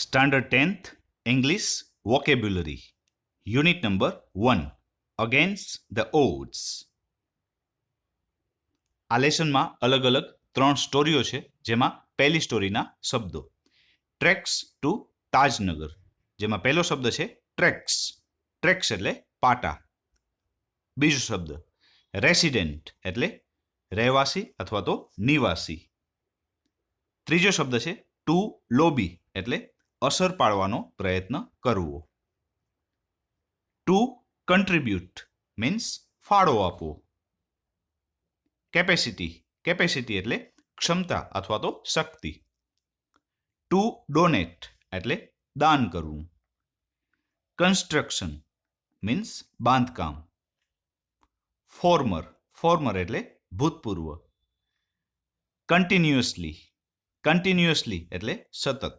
Standard 10th English Vocabulary Unit number 1 Against the Odds. આ લેસનમાં અલગ અલગ 3 સ્ટોરીઓ છે, જેમાં પહેલી સ્ટોરીના શબ્દો ટ્રેક્સ ટુ તાજનગર, જેમાં પહેલો શબ્દ છે ટ્રેક્સ. ટ્રેક્સ એટલે પાટા. બીજો શબ્દ રેસિડેન્ટ એટલે રહેવાસી અથવા તો નિવાસી. ત્રીજો શબ્દ છે ટુ લોબી એટલે અસર પાડવાનો પ્રયત્ન કરવો. ટુ કન્ટ્રીબ્યુટ મીન્સ ફાળો આપવો. કેપેસિટી, કેપેસિટી એટલે ક્ષમતા અથવા તો શક્તિ. ટુ ડોનેટ એટલે દાન કરવું. કન્સ્ટ્રક્શન મીન્સ બાંધકામ. ફોર્મર, ફોર્મર એટલે ભૂતપૂર્વ. કન્ટિન્યુઅસલી, કન્ટિન્યુઅસલી એટલે સતત.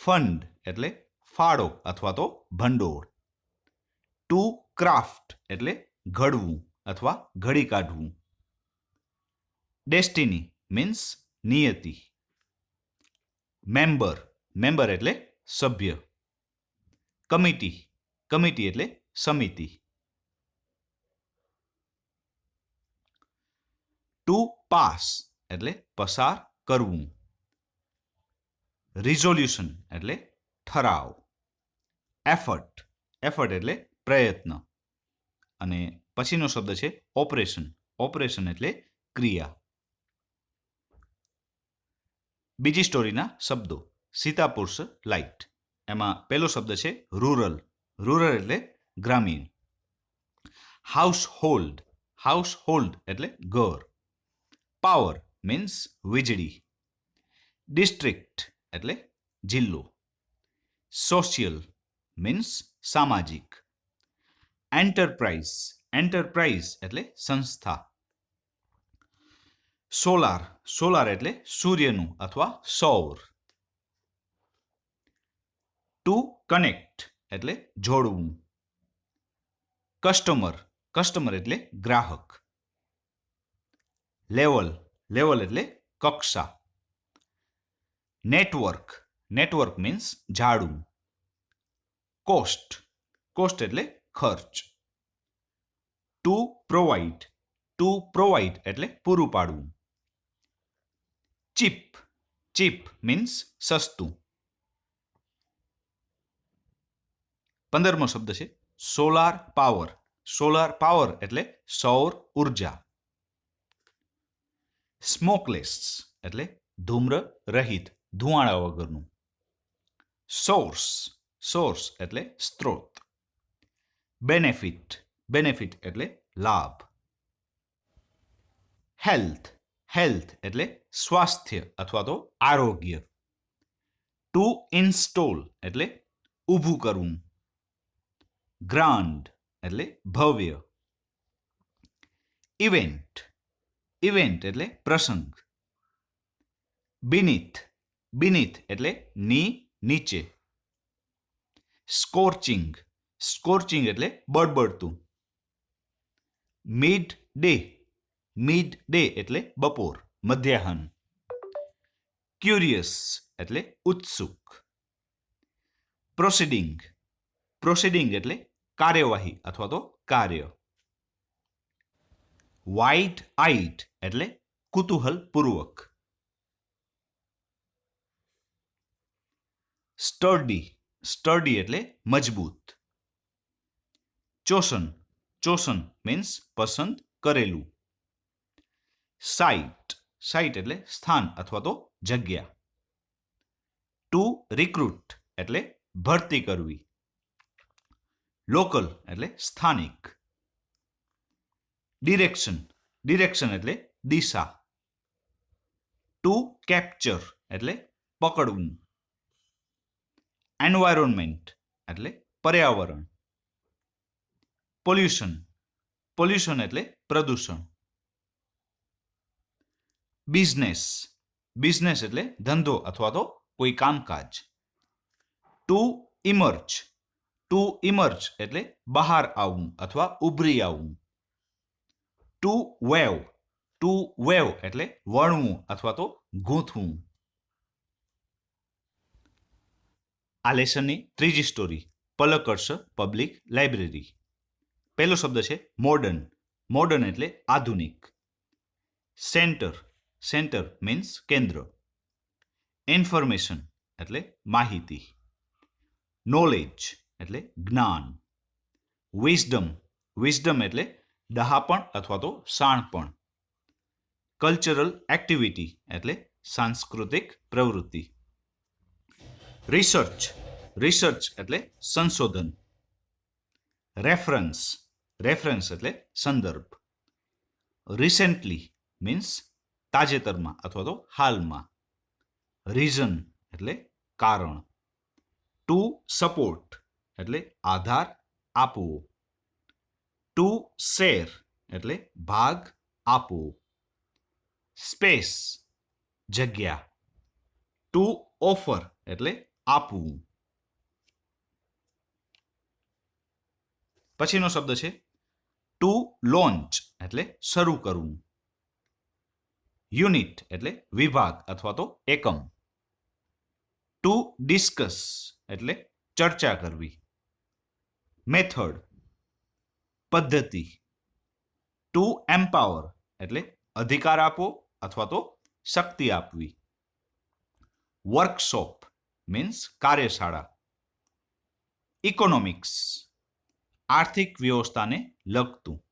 ફંડ એટલે ફાળો અથવા તો ભંડોળ. ટુ ક્રાફ્ટ એટલે ઘડવું અથવા ઘડી કાઢવું. ડેસ્ટિની મીન્સ નિયતિ. મેમ્બર, મેમ્બર એટલે સભ્ય. કમિટી, કમિટી એટલે સમિતિ. ટુ પાસ એટલે પસાર કરવું. રિઝોલ્યુશન એટલે ઠરાવ. એફર્ટ, એફર્ટ એટલે પ્રયત્ન. અને પછીનો શબ્દ છે ઓપરેશન. ઓપરેશન એટલે ક્રિયા. બીજી સ્ટોરીના શબ્દો સીતાપુરુષ લાઇટ. એમાં પહેલો શબ્દ છે રૂરલ. રૂરલ એટલે ગ્રામીણ. હાઉસ હોલ્ડ, હાઉસ હોલ્ડ એટલે ઘર. પાવર મીન્સ વીજળી. ડિસ્ટ્રિક્ટ એટલે જિલ્લો. સોશિયલ મીન્સ સામાજિક. એન્ટરપ્રાઇઝ, એન્ટરપ્રાઇઝ એટલે સંસ્થા. સોલાર, સોલાર એટલે સૂર્યનું અથવા સૌર. ટુ કનેક્ટ એટલે જોડવું. કસ્ટમર, કસ્ટમર એટલે ગ્રાહક. લેવલ, લેવલ એટલે કક્ષા. નેટવર્ક, નેટવર્ક મીન્સ જાળવું. કોસ્ટ, કોસ્ટ એટલે ખર્ચ. ટુ પ્રોવાઈડ, ટુ પ્રોવાઈડ એટલે પૂરું પાડવું. ચીપ, ચીપ મીન્સ સસ્તું. 15મો શબ્દ છે સોલાર પાવર. સોલાર પાવર એટલે સૌર ઉર્જા. સ્મોકલેસ એટલે ધૂમ્ર રહિત, ધુવાણા વગરનું. સોર્સ, સોર્સ એટલે સ્ત્રોત. બેનિફિટ, બેનિફિટ એટલે લાભ. હેલ્થ, હેલ્થ એટલે સ્વાસ્થ્ય અથવા તો આરોગ્ય. ટુ ઇન્સ્ટોલ એટલે ઊભું કરવું. ગ્રાન્ડ એટલે ભવ્ય. ઇવેન્ટ, ઇવેન્ટ એટલે પ્રસંગ. બિનીથ, બિનીથ એટલે નીચે. સ્કોર્ચિંગ, સ્કોર્ચિંગ એટલે બળબડતું. મિડ ડે, મિડ ડે એટલે બપોર, મધ્યાહન. ક્યુરિયસ એટલે ઉત્સુક. પ્રોસિડિંગ, પ્રોસિડિંગ એટલે કાર્યવાહી અથવા તો કાર્ય. વાઇડ આઇડ એટલે કુતૂહલપૂર્વક. સ્ટર્ડી, સ્ટર્ડી એટલે મજબૂત. ચોસન, ચોસન મીન્સ પસંદ કરેલું. સાઇટ, સાઇટ એટલે સ્થાન અથવા તો જગ્યા. ટુ રિક્રુટ એટલે ભરતી કરવી. લોકલ એટલે સ્થાનિક. ડિરેક્શન, ડિરેક્શન એટલે દિશા. ટુ કેપ્ચર એટલે પકડવું. એન્વાયરોન્મેન્ટ એટલે પર્યાવરણ. પોલ્યુશન, પોલ્યુશન એટલે પ્રદૂષણ. બિઝનેસ, બિઝનેસ એટલે ધંધો અથવા તો કોઈ કામકાજ. ટુ ઇમર્જ, ટુ ઇમર્જ એટલે બહાર આવવું અથવા ઉભરી આવવું. ટુ વેવ, ટુ વેવ એટલે વળવું અથવા તો ગૂંથવું. આ લેસનની ત્રીજી સ્ટોરી પલકર્ષ પબ્લિક લાઇબ્રેરી. પહેલો શબ્દ છે મોડર્ન. મોડર્ન એટલે આધુનિક. સેન્ટર. સેન્ટર મીન્સ કેન્દ્ર. ઇન્ફોર્મેશન એટલે માહિતી. નોલેજ એટલે જ્ઞાન. વિઝડમ. વિઝડમ એટલે ડહાપણ અથવા તો શાણપણ. કલ્ચરલ એક્ટિવિટી એટલે સાંસ્કૃતિક પ્રવૃત્તિ. રિસર્ચ. રિસર્ચ એટલે સંશોધન. રેફરન્સ. રેફરન્સ એટલે સંદર્ભ. રિસેન્ટલી મીન્સ તાજેતરમાં અથવા તો હાલમાં. રીઝન એટલે કારણ. ટુ સપોર્ટ એટલે આધાર આપવો. ટુ શેર એટલે ભાગ આપવો. સ્પેસ જગ્યા. ટુ ઓફર એટલે આપવું. પછીનો શબ્દ છે ટુ લોન્ચ એટલે શરૂ કરવું. યુનિટ એટલે વિભાગ અથવા તો એકમ. ટુ ડિસ્કસ એટલે ચર્ચા કરવી. મેથડ પદ્ધતિ. ટુ એમ્પાવર એટલે અધિકાર આપવો અથવા તો શક્તિ આપવી. વર્કશોપ મીન્સ કાર્યશાળા. ઇકોનોમિક્સ આર્થિક વ્યવસ્થાને લગતું.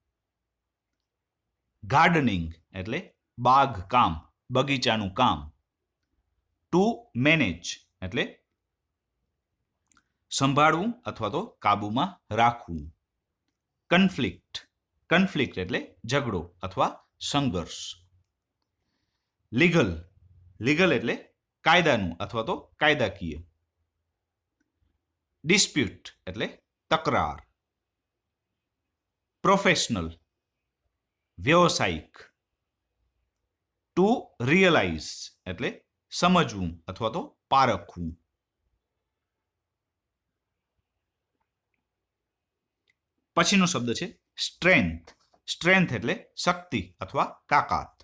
ગાર્ડનિંગ એટલે બાગ કામ, બગીચાનું કામ. ટુ મેનેજ એટલે સંભાળવું અથવા તો કાબુમાં રાખવું. કન્ફ્લિક્ટ. કન્ફ્લિક્ટ એટલે ઝઘડો અથવા સંઘર્ષ. લીગલ. લીગલ એટલે કાયદાનું અથવા તો કાયદાકીય. ડિસ્પ્યુટ એટલે તકરાર. પ્રોફેશનલ વ્યવસાયિક. ટુ રિયલાઇઝ એટલે સમજવું અથવા તો પારખવું. પછીનો શબ્દ છે સ્ટ્રેન્થ. સ્ટ્રેન્થ એટલે શક્તિ અથવા તાકાત.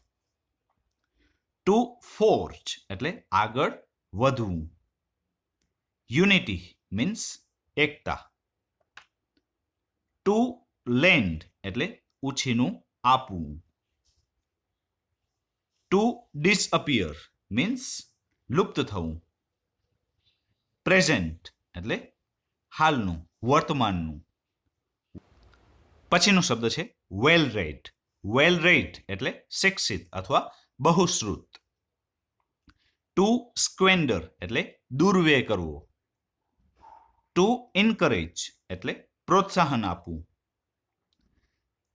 ટુ ફોર્જ એટલે આગળ વધવું. યુનિટી મીન્સ એકતા. ટુ લેન્ડ એટલે ઉછીનું આપવું. ટુ ડિસઅપિયર મીન્સ લુપ્ત થવું. પ્રેઝન્ટ એટલે હાલનું, વર્તમાનનું. પછીનો શબ્દ છે વેલ રેડ. વેલ રેડ એટલે શિક્ષિત અથવા બહુશ્રુત. ટુ સ્ક્વેન્ડર એટલે દુર્વ્યય કરવો. ટુ એન્કરેજ એટલે પ્રોત્સાહન આપવું.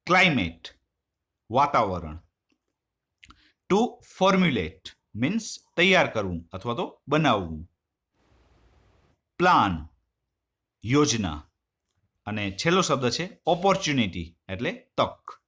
ક્લાઇમેટ વાતાવરણ. ટુ ફોર્મ્યુલેટ મીન્સ તૈયાર કરવું અથવા તો બનાવવું. પ્લાન યોજના. અને છેલ્લો શબ્દ છે ઓપોર્ચ્યુનિટી એટલે તક.